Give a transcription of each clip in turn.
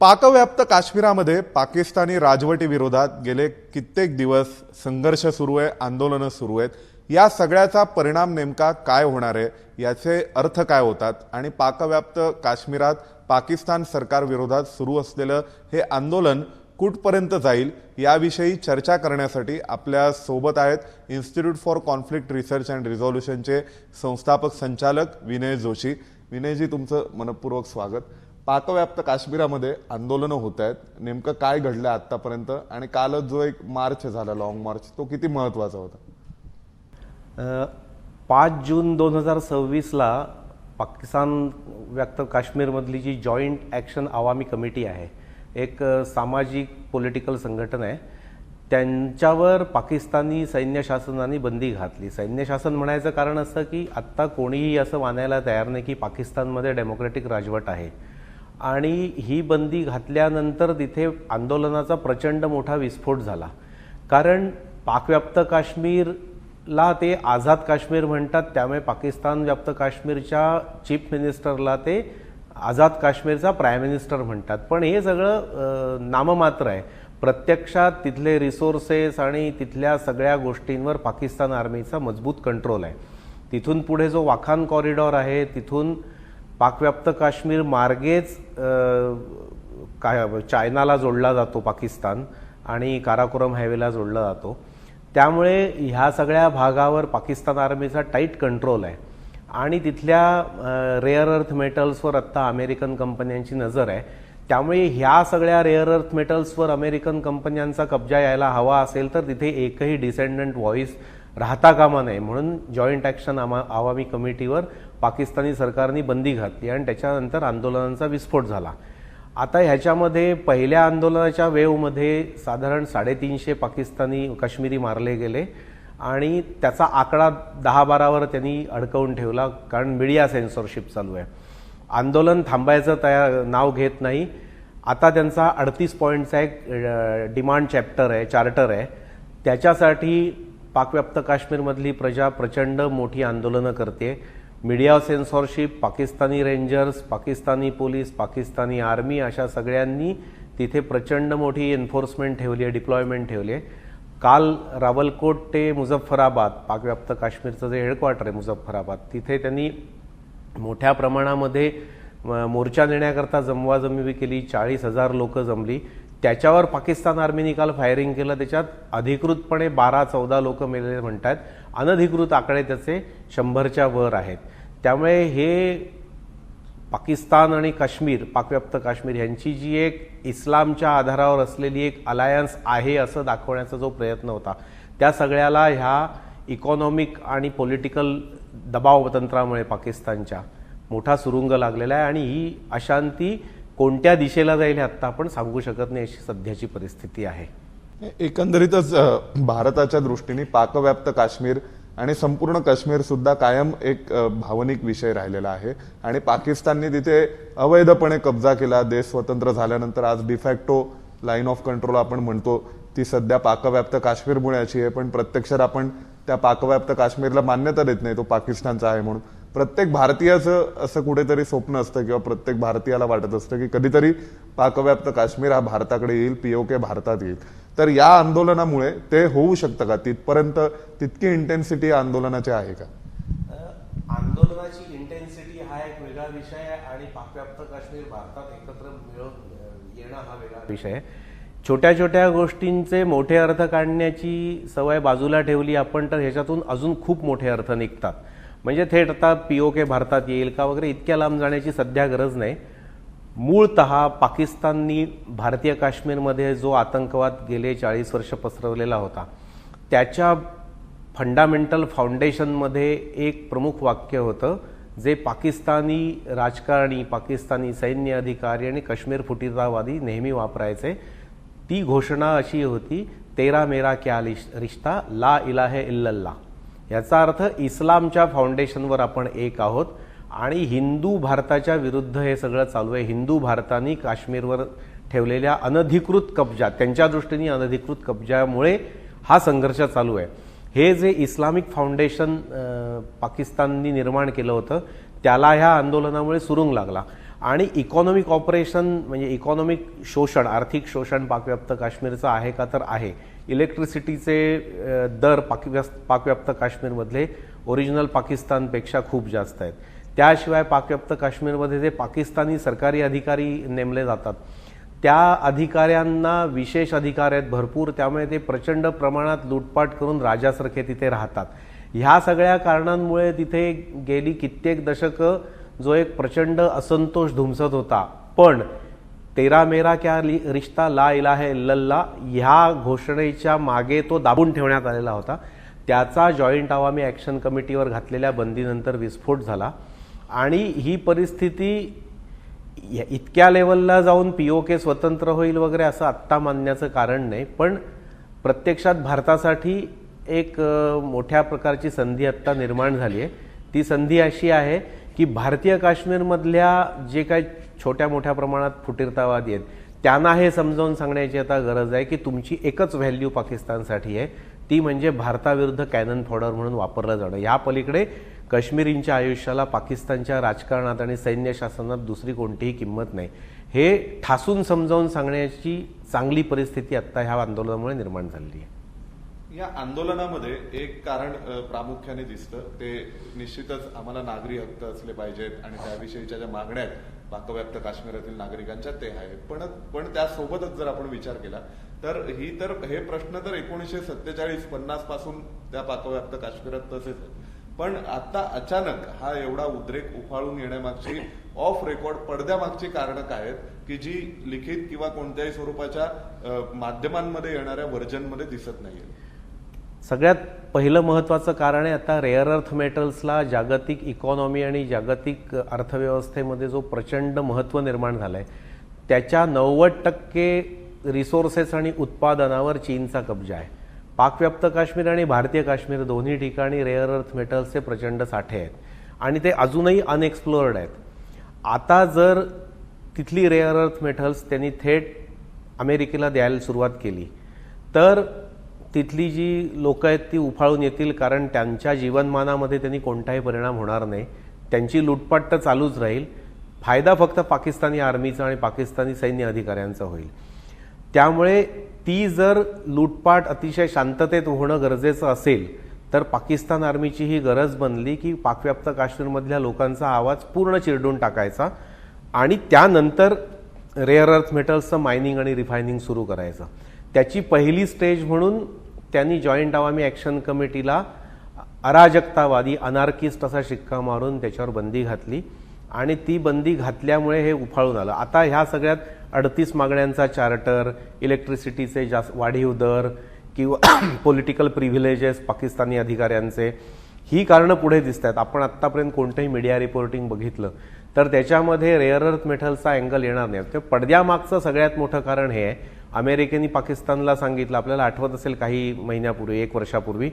पाकव्याप्त काश्मीरामध्ये पाकिस्तानी राजवटीविरोधात गेले कित्येक दिवस संघर्ष सुरू आहे, आंदोलनं सुरू आहेत। या सगळ्याचा परिणाम नेमका काय होणार आहे, याचे अर्थ काय होतात आणि पाकव्याप्त काश्मीरात पाकिस्तान सरकार विरोधात सुरू असलेलं हे आंदोलन कुठपर्यंत जाईल याविषयी चर्चा करण्यासाठी आपल्या सोबत आहेत institute for conflict research and रिझोल्यूशनचे संस्थापक संचालक विनय जोशी। विनयजी, तुमचं मनपूर्वक स्वागत। पाकव्याप्त काश्मीरामध्ये आंदोलनं होत आहेत, नेमकं काय घडलं आतापर्यंत आणि कालच जो एक मार्च झाला, लॉंग मार्च, तो किती महत्त्वाचा होता? 5 जून 2026ला पाकिस्तान व्याप्त काश्मीरमधली जी जॉईंट ॲक्शन आवामी कमिटी आहे, एक सामाजिक पॉलिटिकल संघटना आहे, त्यांच्यावर पाकिस्तानी सैन्य शासनाने बंदी घातली। सैन्य शासन म्हणायचं कारण असं की आत्ता कोणीही असं मानायला तयार नाही की पाकिस्तानमध्ये डेमोक्रेटिक राजवट आहे आणि ही बंदी घातल्यानंतर तिथे आंदोलनाचा प्रचंड मोठा विस्फोट झाला। कारण पाकव्याप्त काश्मीरला ते आझाद काश्मीर म्हणतात, त्यामुळे पाकिस्तान व्याप्त काश्मीरच्या चीफ मिनिस्टरला ते आझाद काश्मीरचा प्राईम मिनिस्टर म्हणतात। पण हे सगळं नाममात्र आहे। प्रत्यक्षात तिथले रिसोर्सेस आणि तिथल्या सगळ्या गोष्टींवर पाकिस्तान आर्मीचा मजबूत कंट्रोल आहे। तिथून पुढे जो वाखान कॉरिडॉर आहे, तिथून पाकव्याप्त काश्मीर मार्गेच चायनाला जोडला जातो पाकिस्तान आणि काराकोरम हायवेला जोडला जातो। त्यामुळे ह्या सगळ्या भागावर पाकिस्तान आर्मीचा टाईट कंट्रोल आहे आणि तिथल्या रेअर अर्थ मेटल्सवर आत्ता अमेरिकन कंपन्यांची नजर आहे। त्यामुळे ह्या सगळ्या रेअर अर्थ मेटल्सवर अमेरिकन कंपन्यांचा कब्जा यायला हवा असेल तर तिथे एकही डिसेंडंट व्हॉइस राहता कामा नये, म्हणून जॉईंट ॲक्शन आवामी कमिटीवर पाकिस्तानी सरकारने बंदी घातली आणि त्याच्यानंतर आंदोलनांचा विस्फोट झाला। आता ह्याच्यामध्ये पहिल्या आंदोलनाच्या वेव्हमध्ये साधारण 350 पाकिस्तानी काश्मीरी मारले गेले आणि त्याचा आकडा 10-12वर त्यांनी अडकवून ठेवला, कारण मीडिया सेन्सॉरशिप चालू आहे। आंदोलन थांबायचं नाव घेत नाही। आता त्यांचा 38 पॉईंटचा एक डिमांड चार्टर आहे। त्याच्यासाठी पाकव्याप्त काश्मीरमधली प्रजा प्रचंड मोठी आंदोलनं करते। Media censorship, Pakistani rangers, Pakistani police, Pakistani army अशा सगळ्यांनी तिथे प्रचंड मोठी एन्फोर्समेंट ठेवली आहे, डिप्लॉयमेंट ठेवली आहे। काल रावलकोट ते मुझफ्फराबाद, पाकव्याप्त काश्मीरचं जे हेडक्वार्टर आहे मुझफ्फराबाद, तिथे त्यांनी मोठ्या प्रमाणामध्ये मोर्चा नेण्याकरता जमवाजमी केली। 40,000 लोक जमली। त्याच्यावर पाकिस्तान आर्मीने काल फायरिंग केलं। त्याच्यात अधिकृतपणे 12-14 लोक मेलेले म्हणतात, अनधिकृत आकडे त्याचे 100च्या वर आहेत। त्यामुळे हे पाकिस्तान आणि काश्मीर, पाकव्याप्त काश्मीर यांची जी एक इस्लामच्या आधारावर असलेली एक अलायन्स आहे असं दाखवण्याचा जो प्रयत्न होता, त्या सगळ्याला ह्या इकॉनॉमिक आणि पॉलिटिकल दबाव तंत्रामुळे पाकिस्तानच्या मोठा सुरुंग लागलेला आहे आणि ही अशांती कोणत्या दिशेला जाईल हे आत्ता आपण सांगू शकत नाही, अशी सध्याची परिस्थिती आहे। एकंदरीतच भारताच्या दृष्टीने पाकव्याप्त काश्मीर आणि संपूर्ण काश्मीर सुद्धा कायम एक भावनिक विषय राहिलेला आहे आणि पाकिस्तानने तिथे अवैधपणे कब्जा केला। देश स्वतंत्र झाल्यानंतर आज डिफॅक्टो लाईन ऑफ कंट्रोल आपण म्हणतो ती सध्या पाकव्याप्त काश्मीरमुळेची आहे, पण प्रत्यक्षात आपण त्या पाकव्याप्त काश्मीरला मान्यता देत नाही, तो पाकिस्तानचा आहे म्हणून। प्रत्येक भारतीयाचं असं कुठेतरी स्वप्न असतं किंवा प्रत्येक भारतीयाला वाटत असतं की कधीतरी पाकव्याप्त काश्मीर हा भारताकडे येईल, पीओके भारतात येईल। तर या आंदोलनामुळे ते होऊ शकतं का? तिथपर्यंत तितकी इंटेन्सिटी आंदोलनाची आहे का? आंदोलनाची इंटेन्सिटी हा एक वेगळा विषय आहे आणि पाकव्याप्त काश्मीर भारतात एकत्र मिळून येणं हा वेगळा विषय आहे। छोट्या छोट्या गोष्टींचे मोठे अर्थ काढण्याची सवय बाजूला ठेवली आपण तर ह्याच्यातून अजून खूप मोठे अर्थ निघतात। म्हणजे थेट आता पीओके भारतात येईल का वगैरे इतक्या लांब जाण्याची सध्या गरज नाही। मूळतः पाकिस्ताननी भारतीय काश्मीरमध्ये जो आतंकवाद गेले 40 वर्ष पसरवलेला होता, त्याच्या फंडामेंटल फाउंडेशनमध्ये एक प्रमुख वाक्य होतं जे पाकिस्तानी राजकारणी, पाकिस्तानी सैन्य अधिकारी आणि काश्मीर फुटीरतावादी नेहमी वापरायचे। ती घोषणा अशी होती, तेरा मेरा क्या रिश्ता, ला इलाहे इल्लल्लाह। याचा अर्थ इस्लामच्या फाउंडेशनवर आपण एक आहोत आणि हिंदू भारताच्या विरुद्ध हे सगळं चालू आहे। हिंदू भारताने काश्मीरवर ठेवलेल्या अनधिकृत कब्जा, त्यांच्या दृष्टीने अनधिकृत कब्जामुळे हा संघर्ष चालू आहे। हे जे इस्लामिक फाउंडेशन पाकिस्ताननी निर्माण केलं होतं त्याला ह्या आंदोलनामुळे सुरुंग लागला आणि इकॉनॉमिक ऑपरेशन म्हणजे इकॉनॉमिक शोषण, आर्थिक शोषण पाकव्याप्त काश्मीरचं आहे का, तर आहे. इलेक्ट्रिसिटीचे दर पाकव्याप्त काश्मीरमधले ओरिजिनल पाकिस्तानपेक्षा खूप जास्त आहेत. त्याशिवाय पाकव्याप्त काश्मीरमध्ये जे पाकिस्तानी सरकारी अधिकारी नेमले जातात त्या अधिकाऱ्यांना विशेष अधिकार आहेत भरपूर, त्यामुळे ते प्रचंड प्रमाणात लूटपाट करून राजासारखे तिथे राहतात. ह्या सगळ्या कारणांमुळे तिथे गेली कित्येक दशकं जो एक प्रचंड असंतोष धुमसत होता. पण तेरा मेरा क्या रिश्ता ला इलाहा इल्लल्लाह ह्या घोषणेच्या मागे तो दाबून ठेवण्यात आलेला होता. त्याचा जॉईंट अवामी ॲक्शन कमिटीवर घातलेल्या बंदीनंतर विस्फोट झाला आणि ही परिस्थिती इतक्या लेवलला जाऊन POK स्वतंत्र होईल वगैरे असं आत्ता मानण्याचं कारण नाही. पण प्रत्यक्षात भारतासाठी एक मोठ्या प्रकारची संधी आत्ता निर्माण झाली आहे. ती संधी अशी आहे की भारतीय काश्मीरमधल्या जे काही छोट्या मोठ्या प्रमाणात फुटीरतावादी आहेत त्यांना हे समजावून सांगण्याची आता गरज आहे की तुमची एकच व्हॅल्यू पाकिस्तानसाठी आहे, ती म्हणजे भारताविरुद्ध कॅनन फॉडर म्हणून वापरलं जाणं. या पलीकडे काश्मीरींच्या आयुष्याला पाकिस्तानच्या राजकारणात आणि सैन्य शासनात दुसरी कोणतीही किंमत नाही. हे ठासून समजावून सांगण्याची चांगली परिस्थिती आत्ता ह्या आंदोलनामुळे निर्माण झालेली आहे. या आंदोलनामध्ये एक कारण प्रामुख्याने दिसतं, ते निश्चितच आम्हाला नागरी हक्क असले पाहिजेत आणि त्याविषयीच्या ज्या मागण्या आहेत पाकव्याप्त काश्मीरातील नागरिकांच्या ते आहेत. पण त्यासोबतच जर आपण विचार केला तर हे प्रश्न तर 1947-50 पासून त्या पाकव्याप्त काश्मीरात तसेच आहेत. पण आता अचानक हा एवढा उद्रेक उफाळून येण्यामागची ऑफ रेकॉर्ड पडद्यामागची कारणं काय आहेत की जी लिखित किंवा कोणत्याही स्वरूपाच्या माध्यमांमध्ये येणाऱ्या व्हर्जनमध्ये दिसत नाहीये? सगळ्यात पहिलं महत्त्वाचं कारण आहे आता रेअर अर्थ मेटल्सला जागतिक इकॉनॉमी आणि जागतिक अर्थव्यवस्थेमध्ये जो प्रचंड महत्त्व निर्माण झालं आहे त्याच्या 90% रिसोर्सेस आणि उत्पादनावर चीनचा कब्जा आहे. पाकव्याप्त काश्मीर आणि भारतीय काश्मीर दोन्ही ठिकाणी रेअर अर्थ मेटल्सचे प्रचंड साठे आहेत आणि ते अजूनही अनएक्सप्लोर्ड आहेत. आता जर तिथली रेअर अर्थ मेटल्स त्यांनी थेट अमेरिकेला द्यायला सुरुवात केली तर तिथली जी लोक आहेत ती उफाळून येतील, कारण त्यांच्या जीवनमानामध्ये त्यांनी कोणताही परिणाम होणार नाही. त्यांची लूटपाट तर चालूच राहील. फायदा फक्त पाकिस्तानी आर्मीचा आणि पाकिस्तानी सैन्य अधिकाऱ्यांचा होईल. त्यामुळे ती जर लूटपाट अतिशय शांततेत होणं गरजेचं असेल तर पाकिस्तान आर्मीची ही गरज बनली की पाकव्याप्त काश्मीरमधल्या लोकांचा आवाज पूर्ण चिरडून टाकायचा आणि त्यानंतर रेअर अर्थ मेटल्सचं मायनिंग आणि रिफायनिंग सुरू करायचं. त्याची पहिली स्टेज म्हणून त्यांनी जॉईंट अवामी ॲक्शन कमिटीला अराजकतावादी अनार्किस्ट असा शिक्का मारून त्याच्यावर बंदी घातली आणि ती बंदी घातल्यामुळे हे उफाळून आलं. आता ह्या सगळ्यात 38 मागण्यांचा चार्टर, इलेक्ट्रिसिटीचे वाढीव दर किंवा पॉलिटिकल प्रिव्हिलेजेस पाकिस्तानी अधिकाऱ्यांचे, ही कारणं पुढे दिसत आहेत. आपण आत्तापर्यंत कोणतंही मीडिया रिपोर्टिंग बघितलं तर त्याच्यामध्ये रेअर अर्थ मेटल्सचा अँगल येणार नाही. ते पडद्यामागचं सगळ्यात मोठं कारण हे आहे, अमेरिकेने पाकिस्तानला सांगितलं, आपल्याला आठवत असेल काही महिन्यापूर्वी, 1 वर्षापूर्वी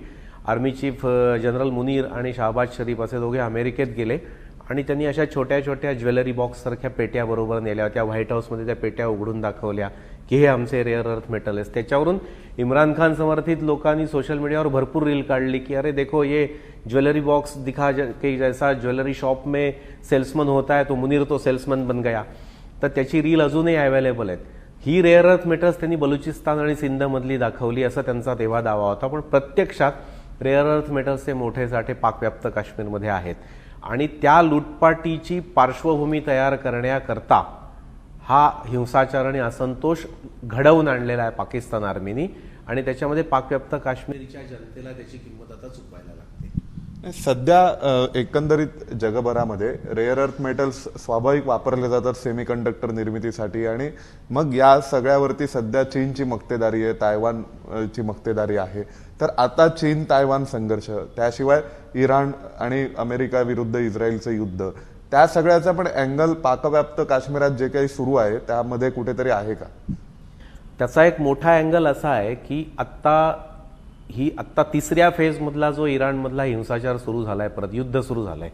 आर्मी चीफ जनरल मुनीर आणि शाहबाज शरीफ असे दोघे अमेरिकेत गेले आणि त्यांनी अशा छोट्या छोट्या ज्वेलरी बॉक्ससारख्या पेट्या बरोबर नेल्या होत्या. व्हाईट हाऊसमध्ये त्या पेट्या उघडून दाखवल्या की हे आमचे रेअर अर्थ मेटल आहे. त्याच्यावरून इम्रान खान समर्थित लोकांनी सोशल मीडियावर भरपूर रील काढली की अरे देखो ये ज्वेलरी बॉक्स दिखा कि जैसा ज्वेलरी शॉप में सेल्समन होता है तो मुनीर तो सेल्समन बन गया. तर त्याची रील अजूनही अवेलेबल आहेत. ही रेअर अर्थ मेटल्स त्यांनी बलुचिस्तान आणि सिंधमधली दाखवली असा त्यांचा तेव्हा दावा होता. पण प्रत्यक्षात रेअर अर्थ मेटल्सचे मोठे साठे पाकव्याप्त काश्मीरमध्ये आहेत आणि त्या लूटपाटीची पार्श्वभूमी तयार करण्याकरता हा हिंसाचार आणि असंतोष घडवून आणलेला आहे पाकिस्तान आर्मीनी आणि त्याच्यामध्ये पाकव्याप्त काश्मीरच्या जनतेला त्याची किंमत आता चुकवायला लागते. सध्या एकंदरीत जगभरामध्ये रेअर अर्थ मेटल्स स्वाभाविक वापरले जातात सेमीकंडक्टर निर्मितीसाठी आणि मग या सगळ्यावरती सध्या चीनची मक्तेदारी आहे, तायवानची मक्तेदारी आहे. तर आता चीन तायवान संघर्ष, त्याशिवाय इराण आणि अमेरिका विरुद्ध इस्रायलचं युद्ध, त्या सगळ्याचा पण अँगल पाकव्याप्त काश्मीरात जे काही सुरू आहे त्यामध्ये कुठेतरी आहे का? त्याचा एक मोठा अँगल असा आहे की आत्ता तिसऱ्या फेजमधला जो इराणमधला हिंसाचार सुरू झालाय, परत युद्ध सुरू झालंय,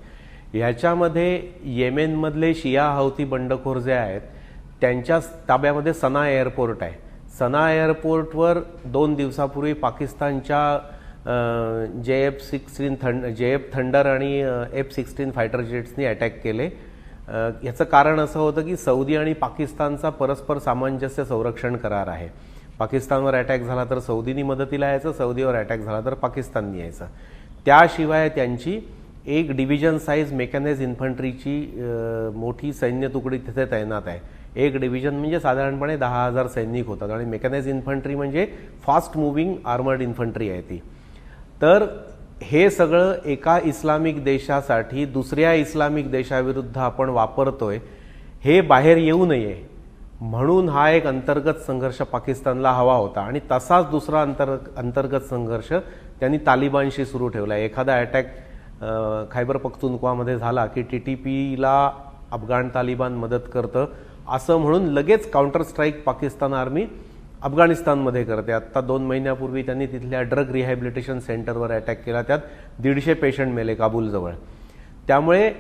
ह्याच्यामध्ये येमेनमधले शिया हौती बंडखोर जे आहेत त्यांच्या ताब्यामध्ये सना एअरपोर्ट आहे. सना एअरपोर्टवर 2 दिवसापूर्वी पाकिस्तानच्या JF थंडर आणि F-16 फायटर जेट्सनी अटॅक केले याचं कारण असं होतं की सौदी आणि पाकिस्तानचा परस्पर सामंजस्य संरक्षण करार आहे. पाकिस्तानवर अटॅक झाला तर सौदीनी मदतीला यायचं, सौदीवर अटॅक झाला तर पाकिस्ताननी यायचं. त्याशिवाय त्यांची एक डिव्हिजन साईज मेकॅनाइज इन्फंट्रीची मोठी सैन्य तुकडी तिथे तैनात आहे. एक डिव्हिजन म्हणजे साधारणपणे 10,000 सैनिक होतात आणि मेकॅनाइज इन्फंट्री म्हणजे फास्ट मुव्हिंग आर्मर्ड इन्फंट्री आहे ती. तर हे सगळं एका इस्लामिक देशासाठी दुसऱ्या इस्लामिक देशाविरुद्ध आपण वापरतोय, हे बाहेर येऊ नये म्हणून हा एक अंतर्गत संघर्ष पाकिस्तानला हवा होता. आणि तसाच दुसरा अंतर्गत संघर्ष त्यांनी तालिबानशी सुरू ठेवला. एखादा अटॅक खैबर पख्तूनख्वामध्ये झाला की TTPला अफगाण तालिबान मदत करतं असं म्हणून लगेच काउंटर स्ट्राईक पाकिस्तान आर्मी अफगाणिस्तानमध्ये करते. आत्ता 2 महिन्यापूर्वी त्यांनी तिथल्या ड्रग रिहॅबिलिटेशन सेंटरवर अटॅक केला, त्यात 150 पेशंट मेले काबूलजवळ. त्यामुळे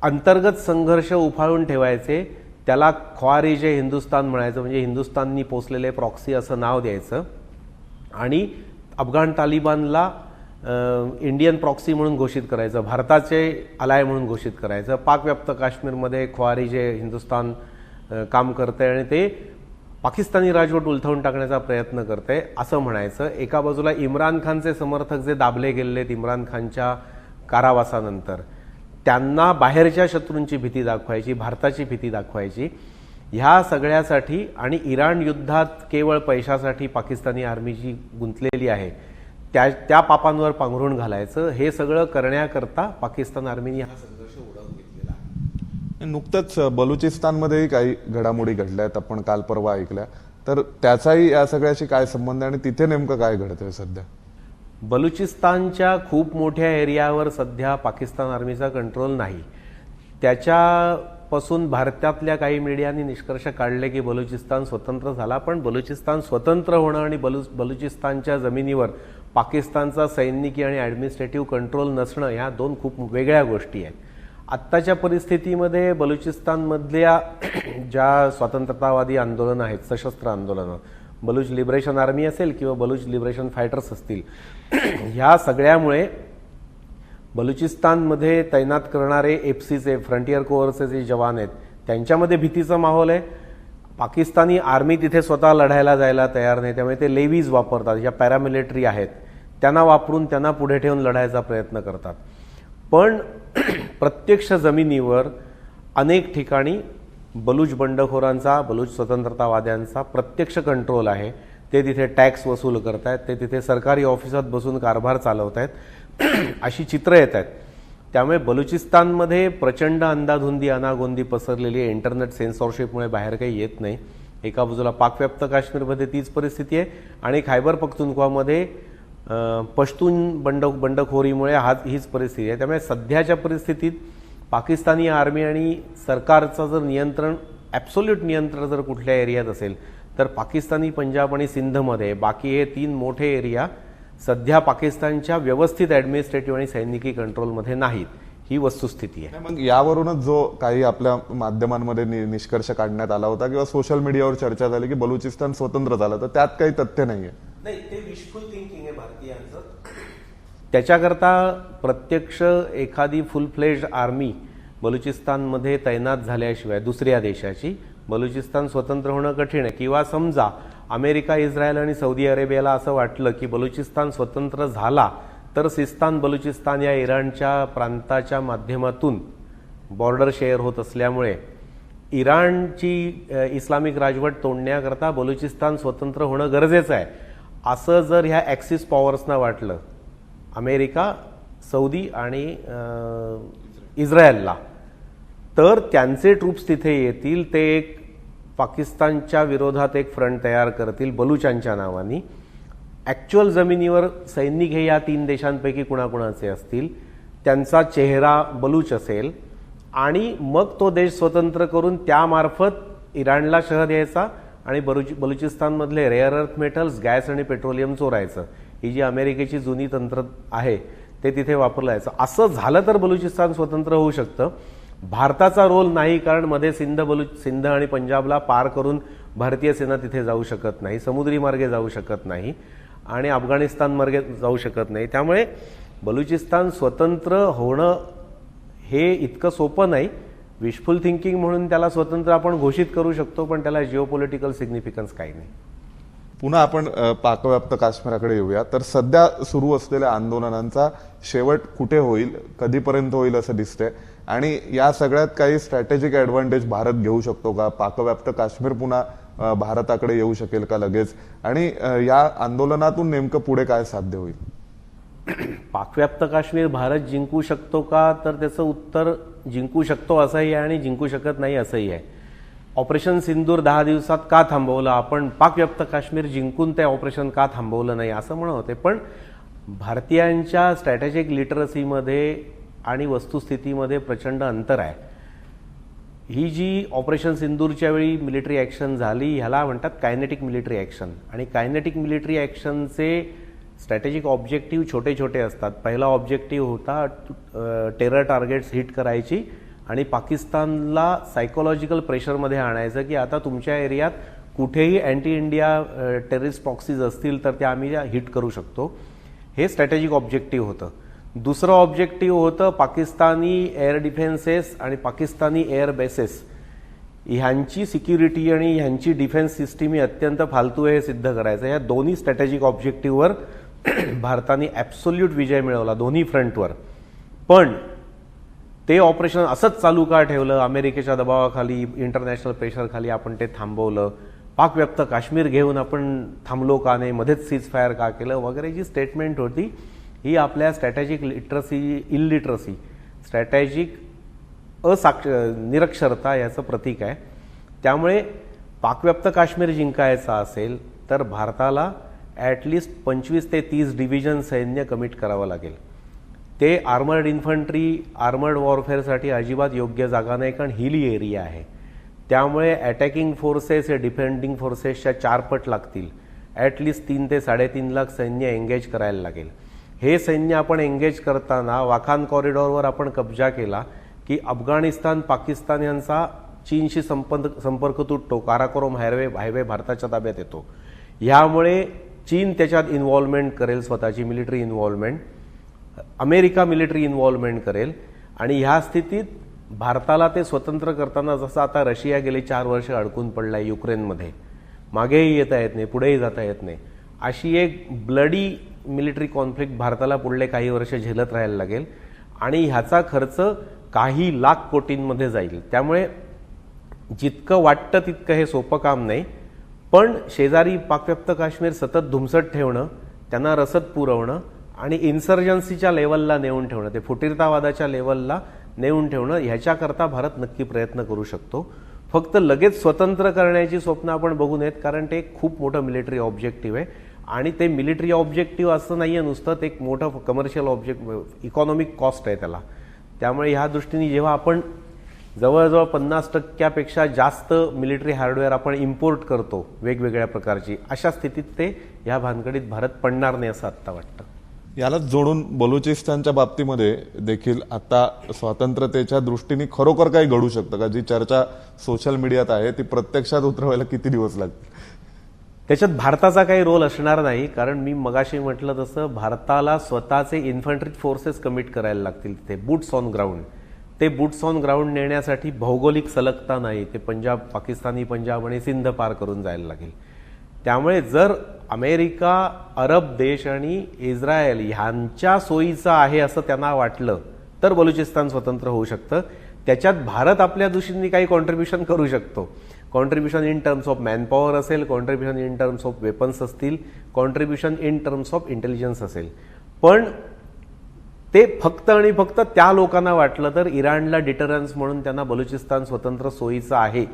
अंतर्गत संघर्ष उफाळून ठेवायचे, त्याला ख्वारिजे हिंदुस्तान म्हणायचं, म्हणजे हिंदुस्ताननी पोचलेले प्रॉक्सी असं नाव द्यायचं आणि अफगाण तालिबानला इंडियन प्रॉक्सी म्हणून घोषित करायचं, भारताचे अलाय म्हणून घोषित करायचं. पाकव्याप्त काश्मीरमध्ये ख्वारिजे हिंदुस्तान काम करते आणि ते पाकिस्तानी राजवट उलथवून टाकण्याचा प्रयत्न करते असं म्हणायचं. एका बाजूला इम्रान खानचे समर्थक जे दाबले गेलेत इम्रान खानच्या कारावासानंतर, त्यांना बाहेरच्या शत्रूंची भीती दाखवायची, भारताची भीती दाखवायची. ह्या सगळ्यासाठी आणि इराण युद्धात केवळ पैशासाठी पाकिस्तानी आर्मी जी गुंतलेली आहे त्या पापांवर पांघरून घालायचं, हे सगळं करण्याकरता पाकिस्तान आर्मीने हा संघर्ष उडवून घेतलेला आहे. नुकतंच बलुचिस्तानमध्येही काही घडामोडी घडल्यात, आपण काल परवा ऐकल्या, तर त्याचाही या सगळ्याशी काय संबंध आहे आणि तिथे नेमकं काय घडतंय सध्या? बलुचिस्तानच्या खूप मोठ्या एरियावर सध्या पाकिस्तान आर्मीचा कंट्रोल नाही. त्याच्यापासून भारतातल्या काही मीडियानी निष्कर्ष काढले की बलुचिस्तान स्वतंत्र झाला, पण बलुचिस्तान स्वतंत्र होणं आणि बलुचिस्तानच्या जमिनीवर पाकिस्तानचा सैनिकी आणि ॲडमिनिस्ट्रेटिव्ह कंट्रोल नसणं ह्या 2 खूप वेगळ्या गोष्टी आहेत. आत्ताच्या परिस्थितीमध्ये बलुचिस्तानमधल्या ज्या स्वातंत्र्यतावादी आंदोलनं आहेत, सशस्त्र आंदोलनं, बलूच लिबरेशन आर्मी असेल किंवा बलूच लिबरेशन फायटर्स असतील, ह्या सगळ्यामुळे बलुचिस्तानमध्ये तैनात करणारे FCचे फ्रंटियर कोअरचे जे जवान आहेत त्यांच्यामध्ये भीतीचा माहोल आहे. पाकिस्तानी आर्मी तिथे स्वतः लढायला जायला तयार नाही, त्यामुळे ते लेवीज वापरतात, ज्या पॅरामिलिटरी आहेत त्यांना वापरून त्यांना पुढे ठेवून लढायचा प्रयत्न करतात. पण प्रत्यक्ष जमिनीवर अनेक ठिकाणी बलूच बंडखोरांचा, बलूच स्वतंत्रतावाद्यांचा प्रत्यक्ष कंट्रोल आहे. ते तिथे टॅक्स वसूल करतायत, ते तिथे सरकारी ऑफिसात बसून कारभार चालवत आहेत, अशी चित्र येत आहेत. त्यामुळे बलुचिस्तानमध्ये प्रचंड अंधाधुंदी अनागोंदी पसरलेली आहे. इंटरनेट सेन्सॉरशिपमुळे बाहेर काही येत नाही. एका बाजूला पाकव्याप्त काश्मीरमध्ये तीच परिस्थिती आहे आणि खैबर पख्तूनख्वामध्ये पश्तून बंडखोरीमुळे हीच परिस्थिती आहे. त्यामुळे सध्याच्या परिस्थितीत पाकिस्तानी आर्मी आणि सरकारचं जर नियंत्रण, ॲब्सोल्यूट नियंत्रण जर कुठल्या एरियात असेल तर पाकिस्तानी पंजाब आणि सिंधमध्ये, बाकी हे 3 मोठे एरिया सध्या पाकिस्तानच्या व्यवस्थित ॲडमिनिस्ट्रेटिव्ह आणि सैनिकी कंट्रोलमध्ये नाहीत, ही वस्तुस्थिती आहे. मग यावरूनच जो काही आपल्या माध्यमांमध्ये निष्कर्ष काढण्यात आला होता किंवा सोशल मीडियावर चर्चा झाली की बलुचिस्तान स्वतंत्र झालं, तर त्यात काही तथ्य नाहीये. नाही, ते विशफुल थिंकिंग आहे भारतीयांचं. त्याच्याकरता प्रत्यक्ष एखादी फुल फ्लेज्ड आर्मी बलुचिस्तानमध्ये तैनात झाल्याशिवाय दुसऱ्या देशाची बलुचिस्तान स्वतंत्र होणं कठीण आहे. किंवा समजा अमेरिका, इस्रायल आणि सौदी अरेबियाला असं वाटलं की बलुचिस्तान स्वतंत्र झाला तर सिस्तान बलुचिस्तान या इराणच्या प्रांताच्या माध्यमातून बॉर्डर शेअर होत असल्यामुळे इराणची इस्लामिक राजवट तोडण्याकरता बलुचिस्तान स्वतंत्र होणं गरजेचं आहे असं जर ह्या ॲक्सिस पॉवर्सना वाटलं, अमेरिका, सौदी आणि इस्रायलला, तर त्यांचे ट्रूप्स तिथे येतील, ते एक पाकिस्तानच्या विरोधात एक फ्रंट तयार करतील बलुचांच्या नावानी. ॲक्च्युअल जमिनीवर सैनिक हे या 3 देशांपैकी कुणाकुणाचे असतील, त्यांचा चेहरा बलूच असेल आणि मग तो देश स्वतंत्र करून त्यामार्फत इराणला शह द्यायचा आणि बलुचिस्तानमधले रेअर अर्थ मेटल्स, गॅस आणि पेट्रोलियम चोरायचं. ही जी अमेरिकेची जुनी तंत्र आहे ते तिथे वापरलं जायचं. असं झालं तर बलुचिस्तान स्वतंत्र होऊ शकतं. भारताचा रोल नाही, कारण मध्ये सिंध आणि पंजाबला पार करून भारतीय सेना तिथे जाऊ शकत नाही, समुद्री मार्गे जाऊ शकत नाही आणि अफगाणिस्तान मार्गे जाऊ शकत नाही. त्यामुळे बलुचिस्तान स्वतंत्र होणं हे इतकं सोपं नाही. विशफुल थिंकिंग म्हणून त्याला स्वतंत्र आपण घोषित करू शकतो, पण त्याला जिओपॉलिटिकल सिग्निफिकन्स काही नाही. पुन्हा आपण पाकव्याप्त काश्मीराकडे येऊया. तर सध्या सुरू असलेल्या आंदोलनांचा शेवट कुठे होईल, कधीपर्यंत होईल असं दिसतंय, आणि या सगळ्यात काही स्ट्रॅटेजिक ॲडव्हान्टेज भारत घेऊ शकतो का? पाकव्याप्त काश्मीर पुन्हा भारताकडे येऊ शकेल का लगेच? आणि या आंदोलनातून नेमकं पुढे काय साध्य होईल? पाकव्याप्त काश्मीर भारत जिंकू शकतो का, तर त्याचं उत्तर जिंकू शकतो असंही आहे आणि जिंकू शकत नाही असंही आहे. ऑपरेशन सिंदूर 10 दिवसात का थांबवलं आपण, पाकव्याप्त काश्मीर जिंकून ते ऑपरेशन का थांबवलं नाही असं म्हणत होते. पण भारतीयांच्या स्ट्रॅटेजिक लिटरसीमध्ये आणि वस्तुस्थितीमध्ये प्रचंड अंतर आहे. ही जी ऑपरेशन सिंदूरच्या वेळी मिलिटरी ॲक्शन झाली ह्याला म्हणतात कायनेटिक मिलिटरी ॲक्शन, आणि कायनेटिक मिलिटरी ॲक्शनचे स्ट्रॅटेजिक ऑब्जेक्टिव्ह छोटे छोटे असतात. पहिला ऑब्जेक्टिव्ह होता टेरर टार्गेट्स हिट करायची आणि पाकिस्तानला सायकोलॉजिकल प्रेशरमध्ये आणायचं की आता तुमच्या एरियात कुठेही अँटी इंडिया टेररिस्ट प्रॉक्सीज असतील तर त्या आम्ही हिट करू शकतो. हे स्ट्रॅटेजिक ऑब्जेक्टिव्ह होतं. दुसरं ऑब्जेक्टिव्ह होतं पाकिस्तानी एअर डिफेन्सेस आणि पाकिस्तानी एअर बेसेस ह्यांची सिक्युरिटी आणि ह्यांची डिफेन्स सिस्टीम ही अत्यंत फालतू आहे हे सिद्ध करायचं. या दोन्ही स्ट्रॅटेजिक ऑब्जेक्टिव्हवर भारताने ॲब्सोल्यूट विजय मिळवला दोन्ही फ्रंटवर. पण ते ऑपरेशन असंच चालू का ठेवलं? अमेरिकेच्या दबावाखाली, इंटरनॅशनल प्रेशरखाली आपण ते थांबवलं. पाकव्याप्त काश्मीर घेऊन आपण थांबलो का नाही, मध्येच सीज फायर का केलं वगैरे जी स्टेटमेंट होती ही आपल्या स्ट्रॅटेजिक इलिटरसी, स्ट्रॅटेजिक निरक्षरता याचं प्रतीक आहे. त्यामुळे पाकव्याप्त काश्मीर जिंकायचा असेल तर भारताला ॲटलिस्ट 25 ते 30 डिव्हिजन सैन्य कमिट करावं लागेल. ते आर्मर्ड इन्फंट्री, आर्मर्ड वॉरफेअरसाठी अजिबात योग्य जागा नाही, कारण हिली एरिया आहे. त्यामुळे अटॅकिंग फोर्सेस हे डिफेंडिंग फोर्सेसच्या 4 पट लागतील. ॲटलिस्ट 3 ते 3.5 लाख सैन्य एंगेज करायला लागेल. हे सैन्य आपण एंगेज करताना वाखान कॉरिडॉरवर आपण कब्जा केला की अफगाणिस्तान, पाकिस्तान यांचा चीनशी संपर्क तुटतो, काराकोरम हायवे भारताच्या ताब्यात येतो. ह्यामुळे चीन त्याच्यात इन्व्हॉल्वमेंट करेल, स्वतःची military involvement, America military involvement करेल, आणि ह्या स्थितीत भारताला ते स्वतंत्र करताना जसं आता रशिया गेली 4 वर्ष अडकून पडलाय युक्रेनमध्ये, मागेही येता येत नाही, पुढेही जाता येत नाही, अशी एक ब्लडी मिलिटरी कॉन्फ्लिक्ट भारताला पुढले काही वर्ष झेलत राहायला लागेल, आणि ह्याचा खर्च काही लाख कोटींमध्ये जाईल. त्यामुळे जितकं वाटतं तितकं हे सोपं काम नाही. पण शेजारी पाकव्याप्त काश्मीर सतत धुमसत ठेवणं, त्यांना रसद पुरवणं आणि इन्सर्जन्सीच्या लेवलला नेऊन ठेवणं, ते फुटीरतावादाच्या लेवलला नेऊन ठेवणं, ह्याच्याकरता भारत नक्की प्रयत्न करू शकतो. फक्त लगेच स्वतंत्र करण्याची स्वप्न आपण बघू नयेत, कारण ते खूप मोठं मिलिटरी ऑब्जेक्टिव्ह आहे. आणि ते मिलिटरी ऑब्जेक्टिव्ह असं नाही आहे नुसतं, ते एक मोठं कमर्शियल इकॉनॉमिक कॉस्ट आहे त्याला. त्यामुळे ह्या दृष्टीने जेव्हा आपण जवळजवळ 50% जास्त मिलिटरी हार्डवेअर आपण इम्पोर्ट करतो वेगवेगळ्या प्रकारची, अशा स्थितीत ते ह्या भानगडीत भारत पडणार नाही असं आत्ता वाटतं. यालाच जोडून बलुचिस्तानच्या बाबतीमध्ये देखील आता स्वातंत्र्यतेच्या दृष्टीने खरोखर काही घडू शकतं का? जी चर्चा सोशल मीडियात आहे ती प्रत्यक्षात उतरवायला किती दिवस लागतील? त्याच्यात भारताचा काही रोल असणार नाही, कारण मी मगाशी म्हटलं तसं भारताला स्वतःचे इन्फंट्री फोर्सेस कमिट करायला लागतील. तिथे बूट्स ऑन ग्राउंड, ते बूट्स ऑन ग्राउंड नेण्यासाठी भौगोलिक सलगता नाही, ते पंजाब, पाकिस्तानी पंजाब आणि सिंध पार करून जायला लागेल. त्यामुळे जर अमेरिका, अरब देश आणि इस्रायल ह्यांच्या सोयीचं आहे असं त्यांना वाटलं तर बलुचिस्तान स्वतंत्र होऊ शकतं. त्याच्यात भारत आपल्या दृष्टीने काही कॉन्ट्रीब्युशन करू शकतो. Contribution in terms of manpower असेल, contribution in terms of weapons असतील, contribution in terms of intelligence असेल. पण ते फक्त आणि फक्त त्या लोकांना वाटलं तर इराणला डिटरन्स म्हणून त्यांना बलुचिस्तान स्वतंत्र सोयीचं आहे,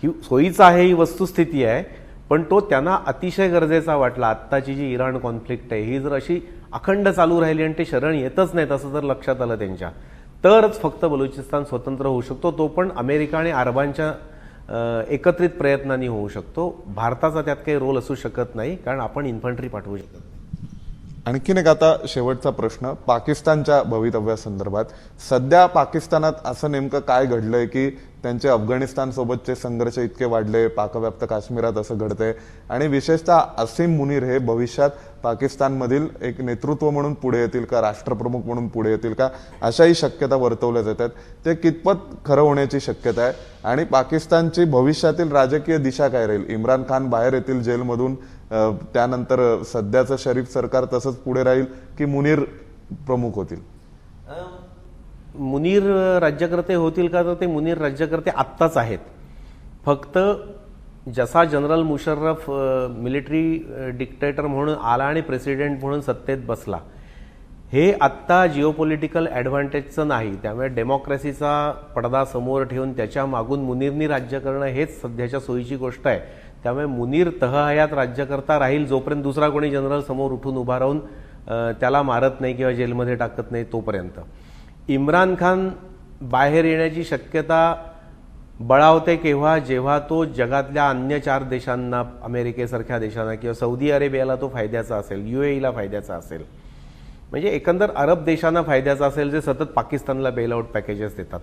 ही वस्तुस्थिती आहे. पण तो त्यांना अतिशय गरजेचा वाटला. आत्ताची जी इराण कॉन्फ्लिक्ट आहे ही जर अशी अखंड चालू राहिली आणि ते शरण येतच नाहीत असं जर लक्षात आलं त्यांच्या, तरच फक्त बलुचिस्तान स्वतंत्र होऊ शकतो. तो पण अमेरिका आणि अरबांच्या एकत्रित प्रयत्नांनी होऊ शकतो. भारताचा त्यात काही रोल असू शकत नाही, कारण आपण इन्फंट्री पाठवू शकत नाही. आणखीन एक आता शेवटचा प्रश्न पाकिस्तानच्या भवितव्यासंदर्भात. सध्या पाकिस्तानात असं नेमकं काय घडलंय की त्यांचे अफगाणिस्तान सोबतचे संघर्ष इतके वाढले, पाकव्याप्त काश्मीरात असं घडतंय आणि विशेषतः असीम मुनीर हे भविष्यात पाकिस्तानमधील एक नेतृत्व म्हणून पुढे येतील का, राष्ट्रप्रमुख म्हणून पुढे येतील का, अशाही शक्यता वर्तवल्या जातात. ते कितपत खरं होण्याची शक्यता आहे आणि पाकिस्तानची भविष्यातील राजकीय दिशा काय राहील? इम्रान खान बाहेर येतील जेलमधून, त्यानंतर सध्याचं शरीफ सरकार तसंच पुढे राहील की मुनीर प्रमुख होतील? मुनीर राज्यकर्ते होतील का, तर ते मुनीर राज्यकर्ते आत्ताच आहेत. फक्त जसा जनरल मुशर्रफ मिलिटरी डिक्टेटर म्हणून आला आणि प्रेसिडेंट म्हणून सत्तेत बसला, हे आत्ता जिओपॉलिटिकल ॲडव्हान्टेजचं नाही. त्यामुळे डेमोक्रेसीचा पडदा समोर ठेवून त्याच्या मागून मुनीरनी राज्य करणं हेच सध्याच्या सोयीची गोष्ट आहे. त्यामुळे मुनीर तहहयात राज्यकर्ता राहील जोपर्यंत दुसरा कोणी जनरल समोर उठून उभा राहून त्याला मारत नाही किंवा जेलमध्ये टाकत नाही तोपर्यंत. इम्रान खान बाहेर येण्याची शक्यता बळावते केव्हा, जेव्हा तो जगातल्या अन्य 4 देशांना, अमेरिकेसारख्या देशांना किंवा सौदी अरेबियाला तो फायद्याचा असेल, UAEला फायद्याचा असेल, म्हणजे एकंदर अरब देशांना फायद्याचा असेल जे सतत पाकिस्तानला बेलआउट पॅकेजेस देतात.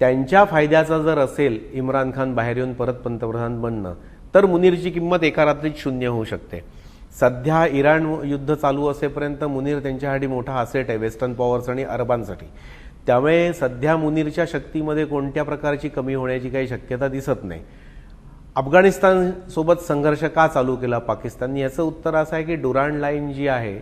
त्यांच्या फायद्याचा जर असेल इम्रान खान बाहेर येऊन परत पंतप्रधान बनणं, तर मुनीरची किंमत एका रात्रीत शून्य होऊ शकते. सध्या इराण युद्ध चालू असेपर्यंत मुनीर त्यांच्यासाठी मोठा असेट आहे वेस्टर्न पॉवर्स आणि अरबांसाठी. त्यामुळे सध्या मुनीरच्या शक्तीमध्ये कोणत्या प्रकारची कमी होण्याची काही शक्यता दिसत नाही. अफगाणिस्तान सोबत संघर्ष का चालू केला पाकिस्तानने, याचं उत्तर असं आहे की डुरांड लाईन जी आहे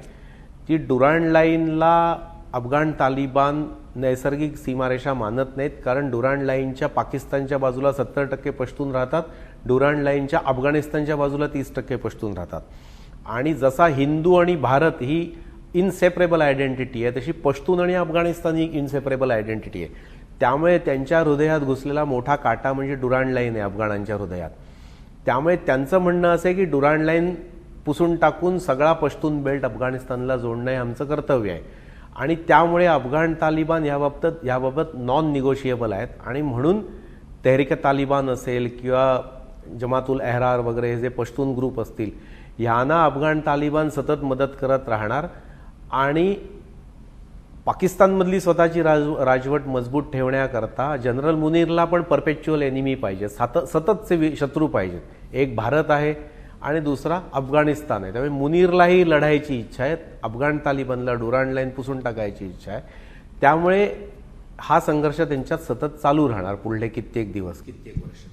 ती डुरांड लाईनला अफगाण तालिबान नैसर्गिक सीमारेषा मानत नाहीत, कारण डुरांड लाईनच्या पाकिस्तानच्या बाजूला 70% पश्तून राहतात, डुरांड लाईनच्या अफगाणिस्तानच्या बाजूला 30% पश्तून राहतात. आणि जसा हिंदू आणि भारत ही इनसेपरेबल आयडेंटिटी आहे, तशी पश्तून आणि अफगाणिस्तान ही इनसेपरेबल आयडेंटिटी आहे. त्यामुळे त्यांच्या हृदयात घुसलेला मोठा काटा म्हणजे डुरांड लाईन आहे अफगाणांच्या हृदयात. त्यामुळे त्यांचं म्हणणं असं आहे की डुरांड लाईन पुसून टाकून सगळा पश्तून बेल्ट अफगाणिस्तानला जोडणं हे आमचं कर्तव्य आहे. आणि त्यामुळे अफगाण तालिबान याबाबत नॉन निगोशिएबल आहेत. आणि म्हणून तेहरीक तालिबान असेल किंवा जमातुल एहरार वगैरे हे जे पश्तून ग्रुप असतील, ह्यांना अफगाण तालिबान सतत मदत करत राहणार आणि पाकिस्तानमधली स्वतःची राजवट मजबूत ठेवण्याकरता जनरल मुनीरला पण परपेच्युअल एनिमी पाहिजे, सततचे शत्रू पाहिजेत. एक भारत आहे आणि दुसरा अफगाणिस्तान आहे. त्यामुळे मुनीरलाही लढायची इच्छा आहे, अफगाण तालिबानला डुरांड लाईन पुसून टाकायची इच्छा आहे. त्यामुळे हा संघर्ष त्यांच्यात सतत चालू राहणार पुढले कित्येक दिवस, कित्येक वर्ष.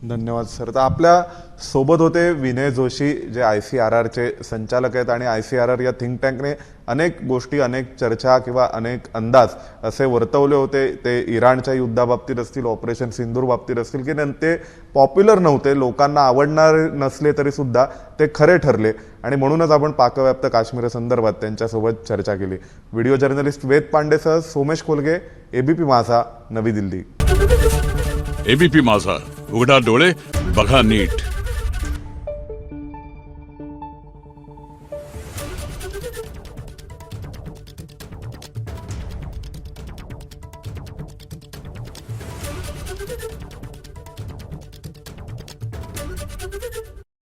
धन्यवाद सर. तर आपल्या सोबत होते विनय जोशी, जे ICRRचे संचालक आहेत आणि ICRR या थिंक टँकने अनेक गोष्टी, अनेक चर्चा किंवा अनेक अंदाज असे वर्तवले होते. ते इराणच्या युद्धाबाबतीत असतील, ऑपरेशन सिंदूर बाबतीत असतील, की ते पॉप्युलर नव्हते, लोकांना आवडणार नसले तरी सुद्धा ते खरे ठरले आणि म्हणूनच आपण पाकव्याप्त काश्मीर संदर्भात त्यांच्यासोबत चर्चा केली. व्हिडिओ जर्नलिस्ट वेद पांडेसह सोमेश कोलगे, ABP माझा, नवी दिल्ली. ABP माझा, उघडा डोळे बघा नीट.